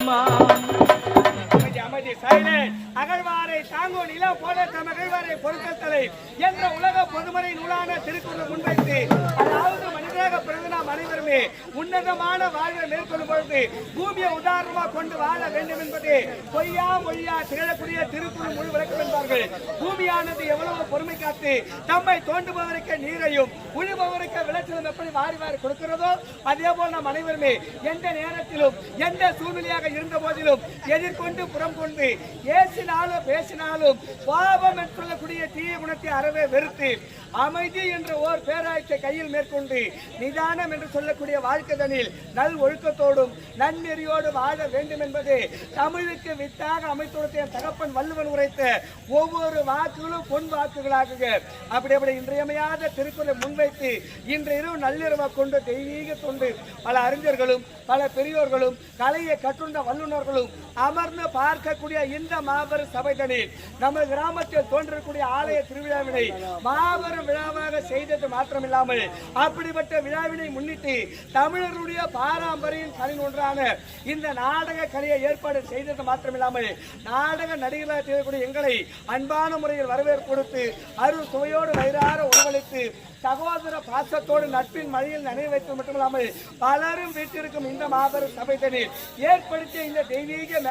அம்மா அகழ்வாரை தாங்கோ நிலம் போல தம் அகழ்வாரை பொருட்கள் தலை என்ற உலக பொதுமறை நூலான திருக்குறள் முன்வைத்து அதாவது மனிதராக பிறந்த நாம் அனைவருமே உன்னதமான வாழ்வை மேற்கொள்ளும் பொழுது பூமியை உதாரணமாக கொண்டு வாழ வேண்டும் என்பது பொய்யா மொழியா திகழக்கூடிய திருக்குறள் முழு விளக்கம் என்பார்கள். பூமியானது எவ்வளவு பொறுமை காத்து தம்மை தோண்டுபவருக்கு நீரையும் உழுபவருக்கு விளைச்சலும் எப்படி வாரி வாரி கொடுக்கிறதோ அதே போல் நாம் அனைவருமே எந்த நேரத்திலும் எந்த சூழ்நிலையாக இருந்த போதிலும் எதிர்கொண்டு புறம் கொண்டு ஏசினாலும் பேசினாலும் பாவம் என்றுள்ளக்கூடிய தீய குணத்தை அறவே வெறுத்து அமைதி என்ற ஓர் பேராயத்தை கையில் மேற்கொண்டு நிதானம் என்று சொல்லக்கூடிய வாழ்க்கைதனில் நல் ஒழுக்கத்தோடும் நன்னெறியோடு வாழ வேண்டும் என்பது தமிழுக்கு வித்தாக அமைத்துடைய தகப்பன் வள்ளுவன் உரைத்த ஒவ்வொரு வாக்குகளும் பொன் வாக்குகளாக அப்படி இன்றியமையாத திருக்குறளை முன்வைத்து இன்று இரவு நள்ளிரவை கொண்டு தெய்வீக தொண்டு பல அறிஞர்களும் பல பெரியோர்களும் கலையை கற்றுண்ட வல்லுநர்களும் அமர்ந்து பார்க்கக்கூடிய இந்த மாபெரும் சபைதனில் நம்ம கிராமத்தில் தோன்றக்கூடிய ஆலய திருவிழாவினை மாபெரும் விழாவாக செய்தது மாத்திரமில்லாமல் அப்படிப்பட்ட விழாவினை முன்னிட்டு தமிழருடைய பாரம்பரியம் கலை ஒன்றான இந்த நாடக கலையை ஏற்பாடு செய்தது மாத்திரமில்லாமல் நாடக நடிகர்களாக செய்யக்கூடிய எங்களை அன்பான முறையில் வரவேற்பு கொடுத்து அருள் சுவையோடு வயிறார உணவளித்து சகோதர பாசத்தோடு நட்பின் மழையில் நனைவு வைத்தது மட்டுமில்லாமல் பலரும் வீட்டிற்கும் இந்த மாபெரும் சபைதனில் ஏற்படுத்திய இந்த தெய்வீக